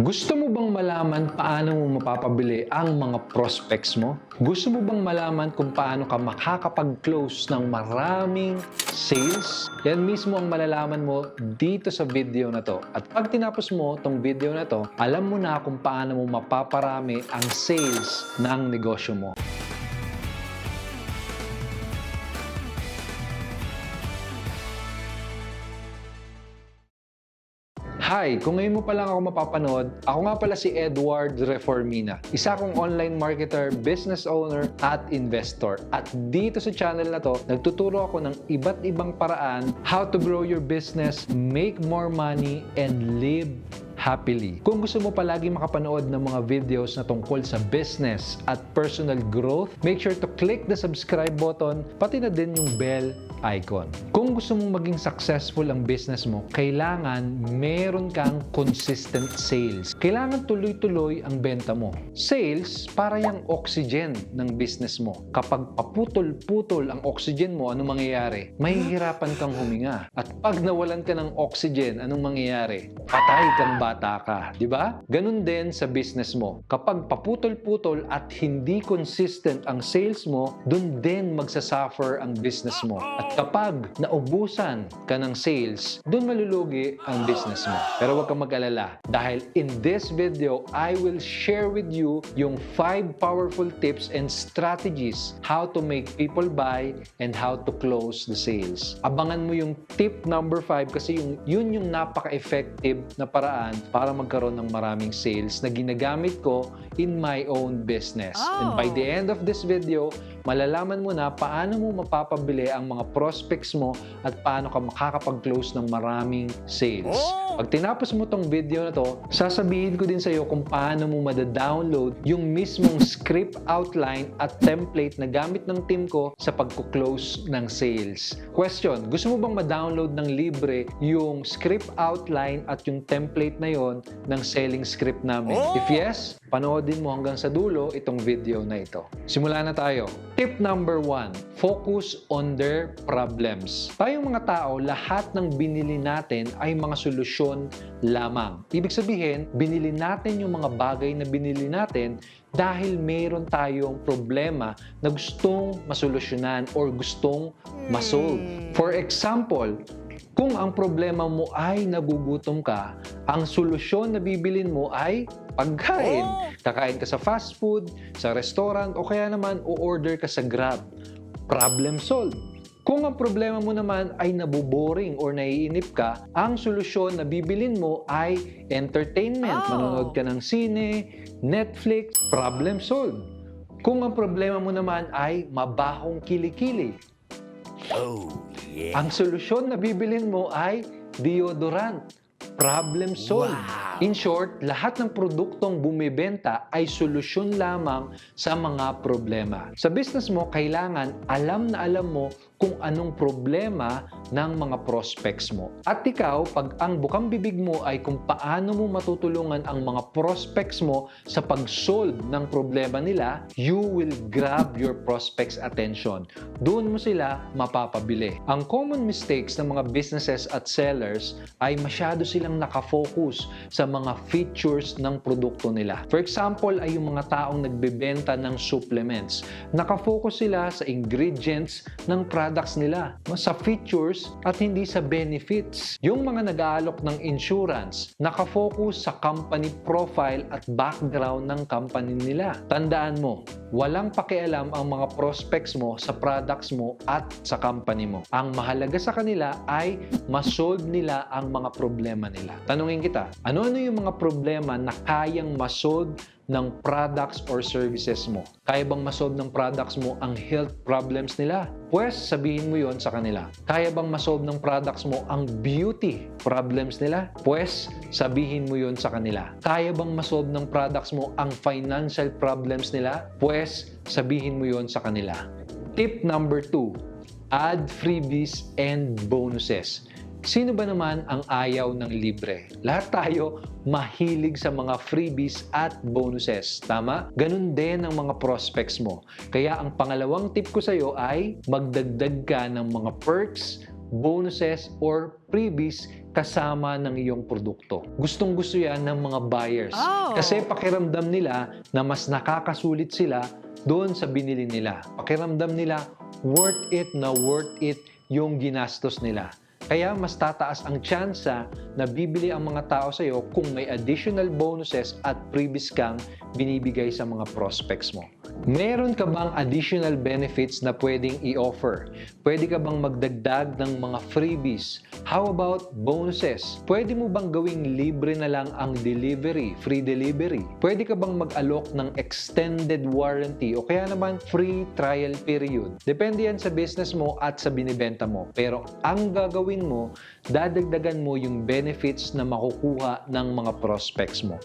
Gusto mo bang malaman paano mo mapapabili ang mga prospects mo? Gusto mo bang malaman kung paano ka makakapag-close ng maraming sales? Yan mismo ang malalaman mo dito sa video na to. At pag tinapos mo tong video na to, alam mo na kung paano mo mapaparami ang sales ng negosyo mo. Hi! Kung ngayon mo pa lang ako mapapanood, ako nga pala si Eduard Reformina. Isa akong online marketer, business owner, at investor. At dito sa channel na to, nagtuturo ako ng iba't ibang paraan how to grow your business, make more money, and live happily. Kung gusto mo palagi makapanood ng mga videos na tungkol sa business at personal growth, make sure to click the subscribe button, pati na din yung bell icon. Kung gusto mong maging successful ang business mo, kailangan meron kang consistent sales. Kailangan tuloy-tuloy ang benta mo. Sales, para yung oxygen ng business mo. Kapag paputol-putol ang oxygen mo, anong mangyayari? Mahihirapan kang huminga. At pag nawalan ka ng oxygen, anong mangyayari? Patay kang bata ka, di ba? Ganun din sa business mo. Kapag paputol-putol at hindi consistent ang sales mo, dun din magsasuffer ang business mo. At kapag naubusan ka ng sales, dun malulugi ang business mo. Pero huwag kang mag-alala dahil in this video, I will share with you yung 5 powerful tips and strategies how to make people buy and how to close the sales. Abangan mo yung tip number 5 kasi yun yung napaka-effective na paraan para magkaroon ng maraming sales na ginagamit ko in my own business. And by the end of this video, malalaman mo na paano mo mapapabili ang mga prospects mo at paano ka makakapag-close ng maraming sales. Pag tinapos mo tong video na to, sasabihin ko din sa iyo kung paano mo mada-download yung mismong script outline at template na gamit ng team ko sa pag-close ng sales. Question, gusto mo bang ma-download ng libre yung script outline at yung template na yon ng selling script namin? If yes, panoodin mo hanggang sa dulo itong video na ito. Simula na tayo. Tip number 1, focus on their problems. Tayong mga tao, lahat ng binili natin ay mga solusyon lamang. Ibig sabihin, binili natin yung mga bagay na binili natin dahil mayroon tayong problema na gustong masolusyonan or gustong masolve. For example, kung ang problema mo ay nagugutom ka, ang solusyon na bibilin mo ay pagkain. Kakain ka sa fast food, sa restaurant, o kaya naman o-order ka sa Grab. Problem solved. Kung ang problema mo naman ay naboboring or naiinip ka, ang solusyon na bibilin mo ay entertainment. Manonood ka ng sine, Netflix, problem solved. Kung ang problema mo naman ay mabahong kilikili, ang solusyon na bibilin mo ay deodorant. Problem solved. In short, lahat ng produktong bumibenta ay solusyon lamang sa mga problema. Sa business mo, kailangan alam na alam mo kung anong problema ng mga prospects mo. At ikaw, pag ang bukang bibig mo ay kung paano mo matutulungan ang mga prospects mo sa pag-solve ng problema nila, you will grab your prospects' attention. Doon mo sila mapapabili. Ang common mistakes ng mga businesses at sellers ay masyado silang nakafocus sa mga features ng produkto nila. For example, ay yung mga taong nagbebenta ng supplements. Nakafocus sila sa ingredients ng products nila, sa features at hindi sa benefits. Yung mga nag-aalok ng insurance, nakafocus sa company profile at background ng company nila. Tandaan mo, walang pakialam ang mga prospects mo sa products mo at sa company mo. Ang mahalaga sa kanila ay masolve nila ang mga problema nila. Tanungin kita, ano-ano yung mga problema na kayang masolve ng products or services mo? Kaya bang masolve ng products mo ang health problems nila? Pues, sabihin mo yon sa kanila. Kaya bang masolve ng products mo ang beauty problems nila? Pues, sabihin mo yon sa kanila. Kaya bang masolve ng products mo ang financial problems nila? Pues, sabihin mo yon sa kanila. Tip number 2, add freebies and bonuses. Sino ba naman ang ayaw ng libre? Lahat tayo mahilig sa mga freebies at bonuses. Tama? Ganun din ang mga prospects mo. Kaya ang pangalawang tip ko sa iyo ay magdagdag ka ng mga perks, bonuses or freebies kasama ng iyong produkto. Gustong-gusto yan ng mga buyers. Kasi pakiramdam nila na mas nakakasulit sila doon sa binili nila. Pakiramdam nila worth it yung ginastos nila. Kaya mas tataas ang tsansa na bibili ang mga tao sa iyo kung may additional bonuses at freebies kang binibigay sa mga prospects mo. Meron ka bang additional benefits na pwedeng i-offer? Pwede ka bang magdagdag ng mga freebies? How about bonuses? Pwede mo bang gawing libre na lang ang delivery, free delivery? Pwede ka bang mag-alok ng extended warranty o kaya naman free trial period? Depende yan sa business mo at sa binibenta mo. Pero ang gagawin mo, dadagdagan mo yung benefits na makukuha ng mga prospects mo.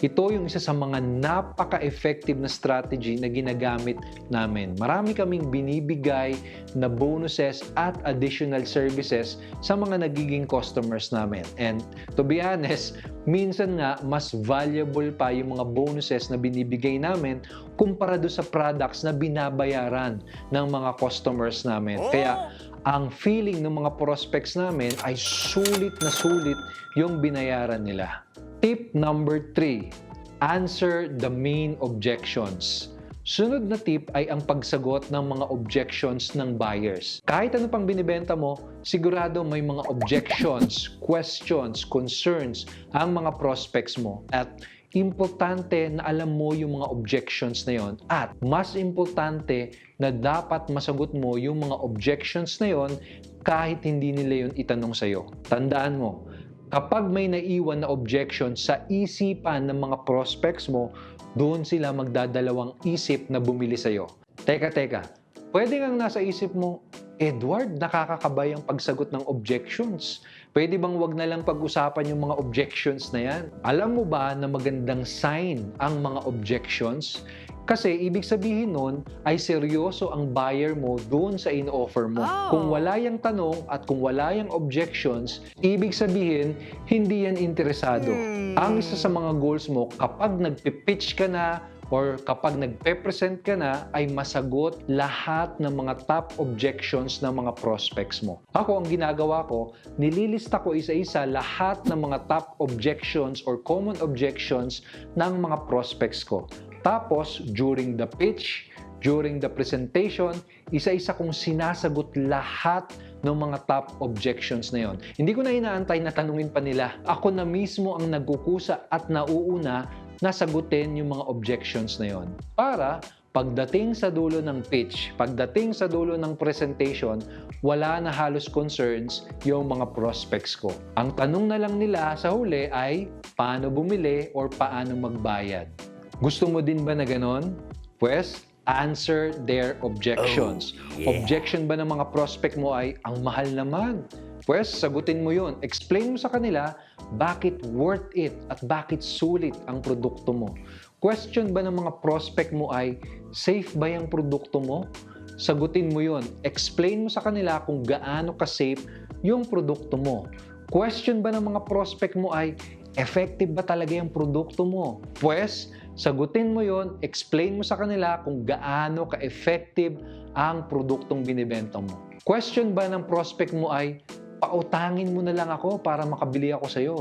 Ito yung isa sa mga napaka-effective na strategy na ginagamit namin. Marami kaming binibigay na bonuses at additional services sa mga nagiging customers namin. And to be honest, minsan nga mas valuable pa yung mga bonuses na binibigay namin kumpara do sa products na binabayaran ng mga customers namin. Kaya ang feeling ng mga prospects namin ay sulit na sulit yung binayaran nila. Tip number 3, answer the main objections. Sunod na tip ay ang pagsagot ng mga objections ng buyers. Kahit ano pang binibenta mo, sigurado may mga objections, questions, concerns ang mga prospects mo. At importante na alam mo yung mga objections na yon. At mas importante na dapat masagot mo yung mga objections na yon kahit hindi nila yun itanong sa'yo. Tandaan mo, kapag may naiwan na objection sa isipan ng mga prospects mo, doon sila magdadalawang isip na bumili sa'yo. Teka, pwede ngang nasa isip mo, Edward, nakakakabay ang pagsagot ng objections. Pwede bang wag na lang pag-usapan yung mga objections na yan? Alam mo ba na magandang sign ang mga objections? Kasi ibig sabihin nun ay seryoso ang buyer mo doon sa in-offer mo. Kung wala yung tanong at kung wala yung objections, ibig sabihin hindi yan interesado. Ang isa sa mga goals mo kapag nagpipitch ka na or kapag nagpe-present ka na ay masagot lahat ng mga top objections ng mga prospects mo. Ako, ang ginagawa ko, nililista ko isa-isa lahat ng mga top objections or common objections ng mga prospects ko. Tapos, during the pitch, during the presentation, isa-isa kong sinasagot lahat ng mga top objections na yon. Hindi ko na inaantay na tanungin pa nila. Ako na mismo ang nagkukusa at nauuna na sagutin yung mga objections na yon. Para pagdating sa dulo ng pitch, pagdating sa dulo ng presentation, wala na halos concerns yung mga prospects ko. Ang tanong na lang nila sa huli ay paano bumili or paano magbayad. Gusto mo din ba na ganon? Pues, answer their objections. Objection ba ng mga prospect mo ay, ang mahal naman? Pues, sagutin mo yun. Explain mo sa kanila bakit worth it at bakit sulit ang produkto mo. Question ba ng mga prospect mo ay, safe ba yung produkto mo? Sagutin mo yun. Explain mo sa kanila kung gaano ka-safe yung produkto mo. Question ba ng mga prospect mo ay, effective ba talaga yung produkto mo? Pues, sagutin mo yon, explain mo sa kanila kung gaano ka-effective ang produktong binibenta mo. Question ba ng prospect mo ay, pautangin mo na lang ako para makabili ako sa'yo?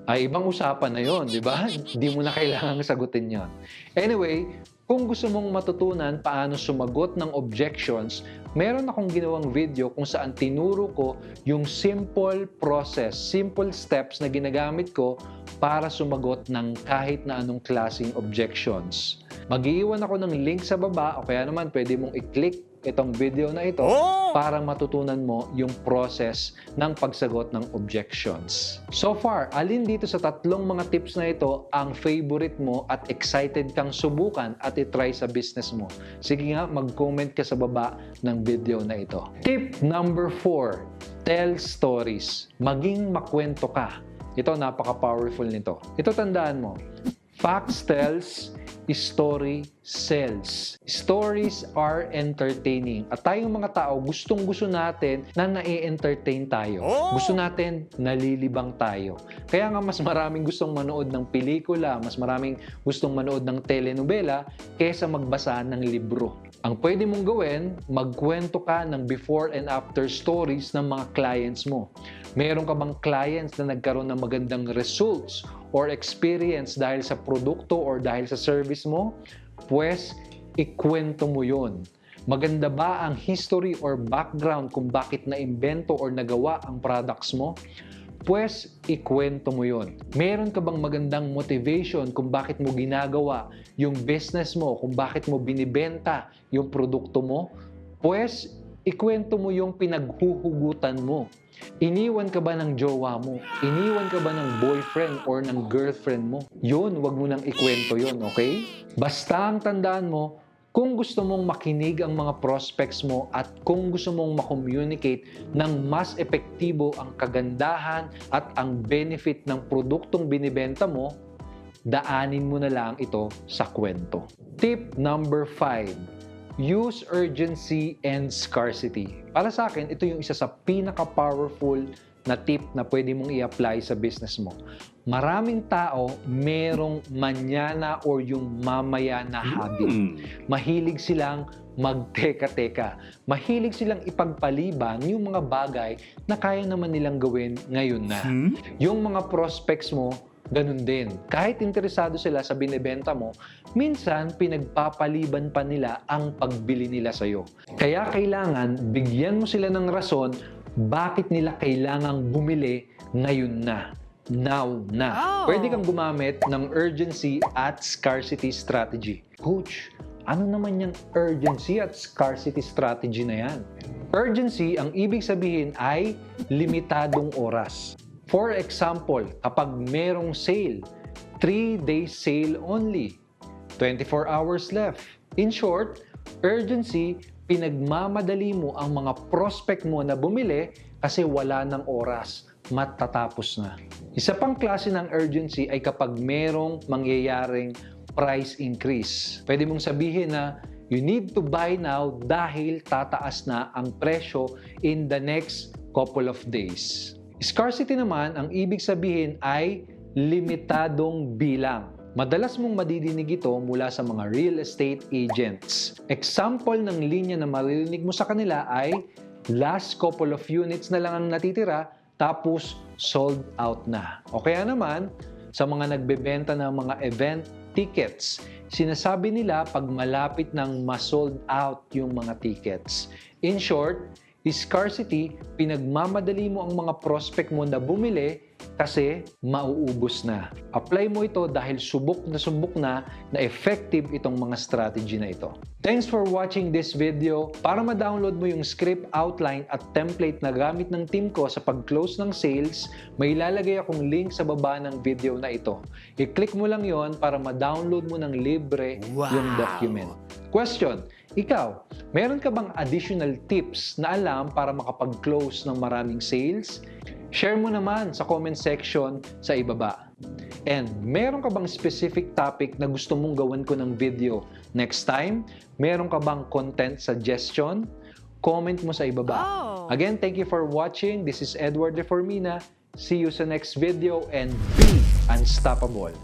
Ay, ibang usapan na yon, di ba? Hindi mo na kailangang sagutin yon. Anyway, kung gusto mong matutunan paano sumagot ng objections, meron akong ginawang video kung saan tinuro ko yung simple process, simple steps na ginagamit ko para sumagot ng kahit na anong klaseng objections. Mag-iiwan ako ng link sa baba o kaya naman pwede mong i-click itong video na ito para matutunan mo yung process ng pagsagot ng objections. So far, alin dito sa tatlong mga tips na ito ang favorite mo at excited kang subukan at itry sa business mo? Sige nga, mag-comment ka sa baba ng video na ito. Tip number 4, tell stories. Maging makwento ka. Ito, napaka-powerful nito. Ito, tandaan mo. Facts tells, story sells. Stories are entertaining. At tayong mga tao, gustong-gusto natin na na-entertain tayo. Gusto natin nalilibang tayo. Kaya nga mas maraming gustong manood ng pelikula, mas maraming gustong manood ng telenovela kaysa magbasa ng libro. Ang pwede mong gawin, magkwento ka ng before and after stories ng mga clients mo. Meron ka bang clients na nagkaroon ng magandang results or experience dahil sa produkto or dahil sa service mo? Pues, ikwento mo yun. Maganda ba ang history or background kung bakit na-imbento or nagawa ang products mo? Pues, ikwento mo yun. Meron ka bang magandang motivation kung bakit mo ginagawa yung business mo, kung bakit mo binibenta yung produkto mo? Pues, ikwento mo yung pinaghuhugutan mo. Iniwan ka ba ng jowa mo? Iniwan ka ba ng boyfriend or ng girlfriend mo? Yun, wag mo nang ikwento yun, okay? Basta ang tandaan mo, kung gusto mong makinig ang mga prospects mo at kung gusto mong makommunicate ng mas epektibo ang kagandahan at ang benefit ng produktong binibenta mo, daanin mo na lang ito sa kwento. Tip number 5. Use urgency and scarcity. Para sa akin, ito yung isa sa pinaka-powerful na tip na pwede mong i-apply sa business mo. Maraming tao merong manyana or yung mamaya na habit. Mahilig silang magteka-teka. Mahilig silang ipagpaliban yung mga bagay na kaya naman nilang gawin ngayon na. Yung mga prospects mo, ganun din. Kahit interesado sila sa binibenta mo, minsan pinagpapaliban pa nila ang pagbili nila sa'yo. Kaya kailangan bigyan mo sila ng rason bakit nila kailangang bumili ngayon na. Now na. Pwede kang gumamit ng urgency at scarcity strategy. Coach, ano naman yung urgency at scarcity strategy na yan? Urgency, ang ibig sabihin ay limitadong oras. For example, kapag merong sale, 3 days sale only, 24 hours left. In short, urgency, pinagmamadali mo ang mga prospect mo na bumili kasi wala ng oras, matatapos na. Isa pang klase ng urgency ay kapag merong mangyayaring price increase. Pwede mong sabihin na you need to buy now dahil tataas na ang presyo in the next couple of days. Scarcity naman, ang ibig sabihin ay limitadong bilang. Madalas mong madidinig ito mula sa mga real estate agents. Example ng linya na maririnig mo sa kanila ay last couple of units na lang ang natitira tapos sold out na. O kaya naman, sa mga nagbebenta ng mga event tickets, sinasabi nila pag malapit ng ma-sold out yung mga tickets. In short, scarcity, pinagmamadali mo ang mga prospect mo na bumili kasi mauubos na. Apply mo ito dahil subok na effective itong mga strategy na ito. Thanks for watching this video. Para ma-download mo yung script outline at template na gamit ng team ko sa pag-close ng sales, may ilalagay akong link sa baba ng video na ito. I-click mo lang yon para ma-download mo ng libre yung document. Question: ikaw, meron ka bang additional tips na alam para makapag-close ng maraming sales? Share mo naman sa comment section sa ibaba. And meron ka bang specific topic na gusto mong gawin ko ng video next time? Meron ka bang content suggestion? Comment mo sa ibaba. Again, thank you for watching. This is Eduard Reformina. See you sa next video and be unstoppable.